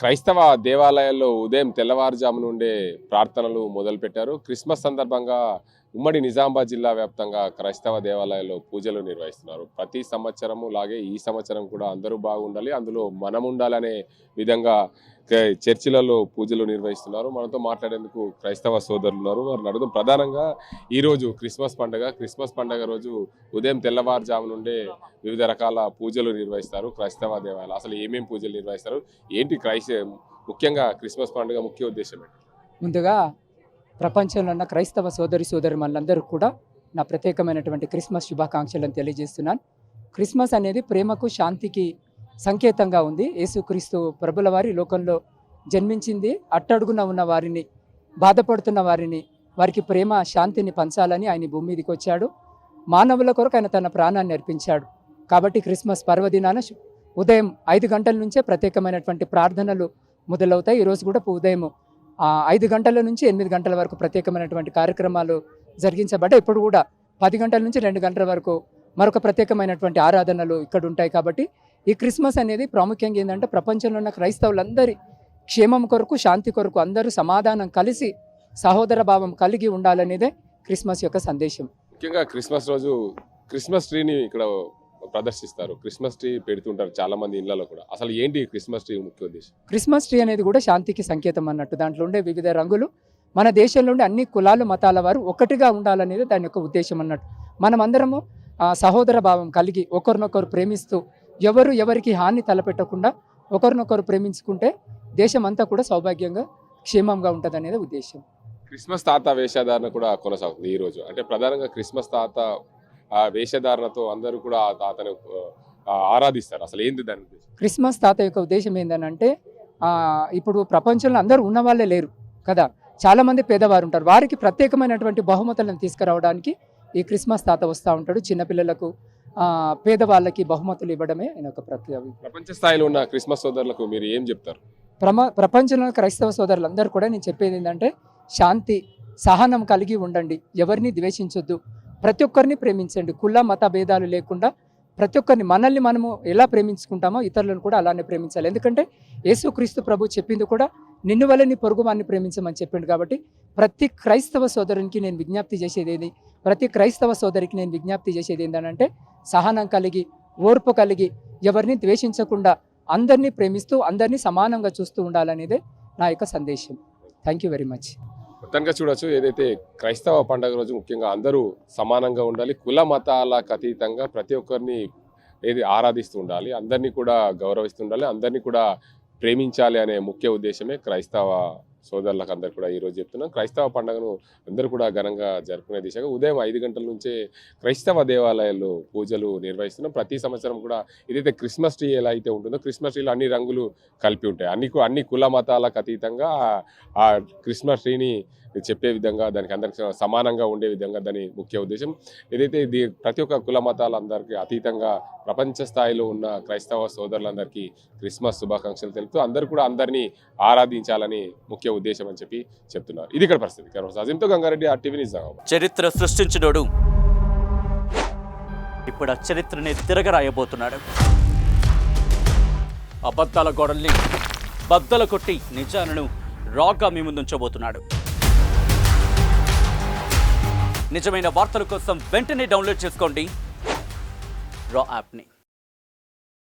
క్రైస్తవ దేవాలయాల్లో ఉదయం తెల్లవారుజాము నుండే ప్రార్థనలు మొదలుపెట్టారు. క్రిస్మస్ సందర్భంగా ఉమ్మడి నిజామాబాద్ జిల్లా వ్యాప్తంగా క్రైస్తవ దేవాలయాల్లో పూజలు నిర్వహిస్తున్నారు. ప్రతి సంవత్సరము లాగే ఈ సంవత్సరం కూడా అందరూ బాగుండాలి, అందులో మనం ఉండాలనే విధంగా చర్చిలలో పూజలు నిర్వహిస్తున్నారు. మనతో మాట్లాడేందుకు క్రైస్తవ సోదరులు ఉన్నారు. వారిని అడుగుదాం. ప్రధానంగా ఈరోజు క్రిస్మస్ పండుగ రోజు ఉదయం తెల్లవారుజాము నుండే వివిధ రకాల పూజలు నిర్వహిస్తారు క్రైస్తవ దేవాలయాలు. అసలు ఏమేమి పూజలు నిర్వహిస్తారు, ఏంటి ముఖ్యంగా క్రిస్మస్ పండుగ ముఖ్య ఉద్దేశం ఏంటి? ముందుగా ప్రపంచంలో ఉన్న క్రైస్తవ సోదరులందరూ కూడా నా ప్రత్యేకమైనటువంటి క్రిస్మస్ శుభాకాంక్షలను తెలియజేస్తున్నాను. క్రిస్మస్ అనేది ప్రేమకు, శాంతికి సంకేతంగా ఉంది. యేసుక్రీస్తు ప్రభుల వారి లోకంలో జన్మించింది అట్టడుగున ఉన్న వారిని, బాధపడుతున్న వారికి ప్రేమ, శాంతిని పంచాలని ఆయన భూమి మీదకి వచ్చాడు. మానవుల కొరకు ఆయన తన ప్రాణాన్ని అర్పించాడు. కాబట్టి క్రిస్మస్ పర్వదినాన ఉదయం 5 గంటల నుంచే ప్రత్యేకమైనటువంటి ప్రార్థనలు మొదలవుతాయి. ఈరోజు కూడా ఉదయం 5 గంటల నుంచి 8 గంటల వరకు ప్రత్యేకమైనటువంటి కార్యక్రమాలు జరిగించబడ్డాయి. ఇప్పుడు కూడా 10 గంటల నుంచి 2 గంటల వరకు మరొక ప్రత్యేకమైనటువంటి ఆరాధనలు ఇక్కడ ఉంటాయి. కాబట్టి ఈ క్రిస్మస్ అనేది ప్రాముఖ్యంగా ఏంటంటే ప్రపంచంలో ఉన్న క్రైస్తవులందరి క్షేమం కొరకు, శాంతి కొరకు అందరూ సమాధానం కలిసి సహోదర భావం కలిగి ఉండాలనేదే క్రిస్మస్ యొక్క సందేశం. ముఖ్యంగా క్రిస్మస్ రోజు క్రిస్మస్ ట్రీని ఇక్కడ ప్రదర్శిస్తారు. క్రిస్మస్ ట్రీ పెడుతుంటారు చాలా మంది ఇళ్లలో కూడా. అసలు ఏంటి క్రిస్మస్ ట్రీ ముఖ్య ఉద్దేశం? క్రిస్మస్ ట్రీ అనేది కూడా శాంతికి సంకేతం అన్నట్టు. దాంట్లో ఉండే వివిధ రంగులు మన దేశంలో ఉండే అన్ని కులాలు, మతాల వారు ఒకటిగా ఉండాలనేది దాని యొక్క ఉద్దేశం అన్నట్టు. మనమందరము సహోదర భావం కలిగి ఒకరినొకరు ప్రేమిస్తూ ఎవరికి హాని తలపెట్టకుండా ఒకరినొకరు ప్రేమించుకుంటే దేశం అంతా కూడా సౌభాగ్యంగా, క్షేమంగా ఉంటుంది అనేది ఉద్దేశం. క్రిస్మస్ తాత వేషధారణ కూడా కొనసాగుతుంది ఈ రోజు. అంటే ప్రధానంగా క్రిస్మస్ తాత వేషధారణతో అందరూ కూడా ఆ తాతను ఆరాధిస్తారు. అసలు ఏంది దాని ఉద్దేశం? క్రిస్మస్ తాత యొక్క ఉద్దేశం ఏంటంటే ఇప్పుడు ప్రపంచంలో అందరూ ఉన్న వాళ్ళే లేరు కదా, చాలా మంది పేదవారు ఉంటారు. వారికి ప్రత్యేకమైనటువంటి బహుమతులను తీసుకురావడానికి ఈ క్రిస్మస్ తాత వస్తూ ఉంటాడు. చిన్నపిల్లలకు, పేదవాళ్ళకి బహుమతులు ఇవ్వడమే ఆయన యొక్క ప్రపంచ స్థాయిలో ఉన్న క్రిస్మస్ సోదరులకు మీరు ఏం చెప్తారు? ప్రపంచంలో క్రైస్తవ సోదరులందరూ కూడా నేను చెప్పేది ఏంటంటే శాంతి, సహనం కలిగి ఉండండి, ఎవరిని ద్వేషించొద్దు, ప్రతి ఒక్కరిని ప్రేమించండి. కుల మత భేదాలు లేకుండా ప్రతి ఒక్కరిని, మనల్ని మనము ఎలా ప్రేమించుకుంటామో ఇతరులను కూడా అలానే ప్రేమించాలి. ఎందుకంటే యేసుక్రీస్తు ప్రభు చెప్పింది కూడా నిన్ను వల్ల నీ పొరుగు వారిని ప్రేమించమని చెప్పిండు. కాబట్టి ప్రతి క్రైస్తవ సోదరునికి నేను విజ్ఞప్తి చేసేది ప్రతి క్రైస్తవ సోదరికి నేను విజ్ఞప్తి చేసేది ఏంటంటే సహనం కలిగి, ఓర్పు కలిగి, ఎవరిని ద్వేషించకుండా అందరినీ ప్రేమిస్తూ అందరినీ సమానంగా చూస్తూ ఉండాలనేదే నా యొక్క సందేశం. Thank you very much. మొత్తంగా చూడొచ్చు, ఏదైతే క్రైస్తవ పండుగ రోజు ముఖ్యంగా అందరూ సమానంగా ఉండాలి, కుల మతాలకు అతీతంగా ప్రతి ఒక్కరిని ఆరాధిస్తూ ఉండాలి, అందరినీ కూడా గౌరవిస్తూ ఉండాలి, అందరినీ కూడా ప్రేమించాలి అనే ముఖ్య ఉద్దేశమే క్రైస్తవ సోదరులకు అందరు కూడా ఈరోజు చెప్తున్నాం. క్రైస్తవ పండుగను అందరూ కూడా ఘనంగా జరుపుకునే దిశగా ఉదయం 5 గంటల నుంచే క్రైస్తవ దేవాలయాల్లో పూజలు నిర్వహిస్తున్నాం. ప్రతి సంవత్సరం కూడా ఏదైతే క్రిస్మస్ ట్రీ ఎలా అయితే ఉంటుందో క్రిస్మస్ ట్రీలో అన్ని రంగులు కలిపి ఉంటాయి. అన్ని కుల మతాలకు అతీతంగా ఆ క్రిస్మస్ ట్రీని చెప్పే విధంగా, దానికి అందరికి సమానంగా ఉండే విధంగా దాని ముఖ్య ఉద్దేశం. ఏదైతే ప్రతి ఒక్క కుల మతాలందరికీ అతీతంగా ప్రపంచ స్థాయిలో ఉన్న క్రైస్తవ సోదరులందరికీ క్రిస్మస్ శుభాకాంక్షలు తెలుపుతూ అందరూ కూడా అందరినీ ఆరాధించాలని ముఖ్య ఉద్దేశం అని చెప్పి చెప్తున్నారు. ఇది ఇక్కడ పరిస్థితి. అజింతో గంగారెడ్డి, RTV నిజామాబాద్. చరిత్ర సృష్టించినోడు ఇప్పుడు ఆ చరిత్రని తిరగరాయబోతున్నాడు. అబద్ధాల గోడల్ని బద్దలు కొట్టి నిజాలను రాగా మీ ముందుంచబోతున్నాడు. నిజమైన వార్తల కోసం వెంటనే డౌన్లోడ్ చేసుకోండి రా యాప్ని.